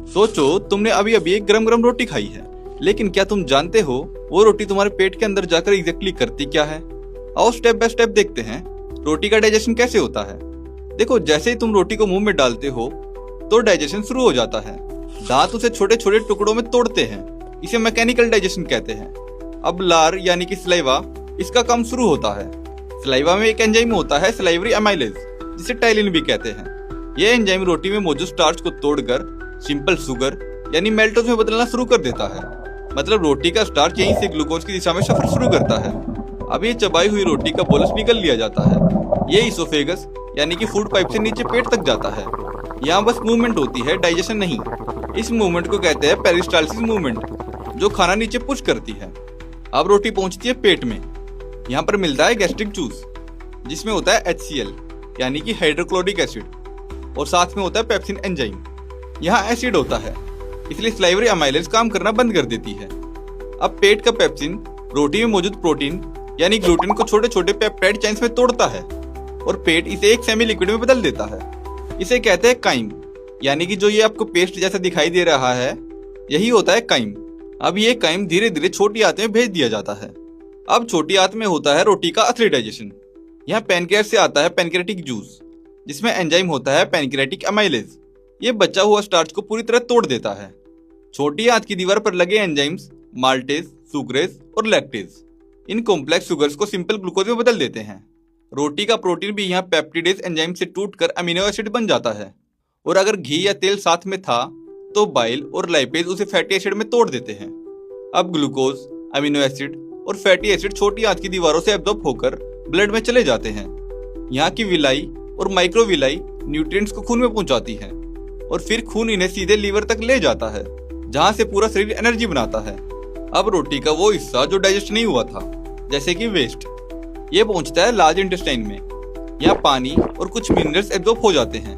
सोचो तुमने अभी अभी एक गरम गरम रोटी खाई है, लेकिन क्या तुम जानते हो वो रोटी तुम्हारे पेट के अंदर जाकर एग्जैक्टली करती क्या है? आओ स्टेप बाय स्टेप देखते हैं रोटी का डाइजेशन कैसे होता है। देखो, जैसे ही तुम रोटी को मुंह में डालते हो तो डाइजेशन शुरू हो जाता है। दांत उसे छोटे छोटे टुकड़ों में तोड़ते हैं, इसे मैकेनिकल डाइजेशन कहते हैं। अब लार यानी कि सलाइवा, इसका काम शुरू होता है। सलाइवा में एक एंजाइम होता है सलाइवरी अमाइलेज, जिसे टाइलिन भी कहते हैं। यह एंजाइम रोटी में मौजूद स्टार्च को तोड़कर सिंपल शुगर यानी मेल्टोज में बदलना शुरू कर देता है। मतलब रोटी का स्टार्च यहीं से ग्लूकोज की दिशा में सफर शुरू करता है। अब ये चबाई हुई रोटी का बोलस निकल लिया जाता है। ये इसोफेगस यानी कि फूड पाइप से नीचे पेट तक जाता है। यहाँ बस मूवमेंट होती है, डाइजेशन नहीं। इस मूवमेंट को कहते हैं पेरिस्टाल्सिस मूवमेंट, जो खाना नीचे पुश करती है। अब रोटी पहुंचती है पेट में। यहाँ पर मिलता है गैस्ट्रिक जूस, जिसमें होता है HCl यानी कि हाइड्रोक्लोरिक एसिड, और साथ में होता है पेप्सिन एंजाइम। यहाँ एसिड होता है, इसलिए सलाइवरी अमाइलेज काम करना बंद कर देती है। अब पेट का पेप्सिन रोटी में मौजूद प्रोटीन यानी ग्लूटेन को छोटे छोटे पेप्टाइड चेन्स में तोड़ता है और पेट इसे एक सेमी लिक्विड में बदल देता है। इसे कहते हैं काइम, यानी कि जो ये आपको पेस्ट जैसा दिखाई दे रहा है यही होता है काइम। अब ये काइम धीरे धीरे छोटी आंत में भेज दिया जाता है। अब छोटी आंत में होता है रोटी का असली डाइजेशन। यहाँ पैनक्रियास से आता है पैनक्रियाटिक जूस, जिसमें एंजाइम होता है पैनक्रियाटिक अमाइलेज। ये बचा हुआ स्टार्च को पूरी तरह तोड़ देता है। छोटी आंत की दीवार पर लगे एंजाइम्स माल्टेज, सुक्रेज और लैक्टेज इन कॉम्प्लेक्स शुगर्स को सिंपल ग्लूकोज में बदल देते हैं। रोटी का प्रोटीन भी यहाँ पेप्टिडेज एंजाइम से टूटकर अमीनो एसिड बन जाता है। और अगर घी या तेल साथ में था तो बाइल और लाइपेज उसे फैटी एसिड में तोड़ देते हैं। अब ग्लूकोज, अमीनो एसिड और फैटी एसिड छोटी आंत की दीवारों से एब्जॉर्ब होकर ब्लड में चले जाते हैं। यहाँ की विलाई और माइक्रोविलाई न्यूट्रिएंट्स को खून में पहुंचाती है और फिर खून इन्हें सीधे लीवर तक ले जाता है, जहाँ से पूरा शरीर एनर्जी बनाता है। अब रोटी का वो हिस्सा जो डाइजेस्ट नहीं हुआ था, जैसे कि वेस्ट, ये पहुंचता है लार्ज इंटेस्टाइन में। यहाँ पानी और कुछ मिनरल्स एब्जॉर्ब हो जाते हैं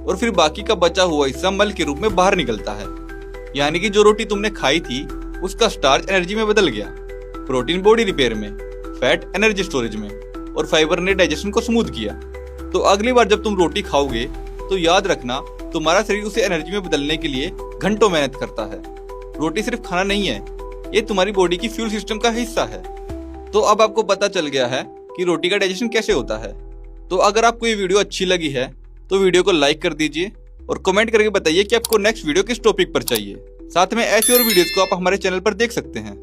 और फिर बाकी का बचा हुआ हिस्सा मल के रूप में बाहर निकलता है। यानी कि जो रोटी तुमने खाई थी उसका स्टार्च एनर्जी में बदल गया, प्रोटीन बॉडी रिपेयर में, फैट एनर्जी स्टोरेज में, और फाइबर ने डाइजेशन को स्मूथ किया। तो अगली बार जब तुम रोटी खाओगे तो याद रखना, तुम्हारा शरीर उसे एनर्जी में बदलने के लिए घंटों मेहनत करता है। रोटी सिर्फ खाना नहीं है, ये तुम्हारी बॉडी की फ्यूल सिस्टम का हिस्सा है। तो अब आपको पता चल गया है कि रोटी का डाइजेशन कैसे होता है। तो अगर आपको ये वीडियो अच्छी लगी है तो वीडियो को लाइक कर दीजिए और कमेंट करके बताइए कि आपको नेक्स्ट वीडियो किस टॉपिक पर चाहिए। साथ में ऐसी और वीडियोस को आप हमारे चैनल पर देख सकते हैं।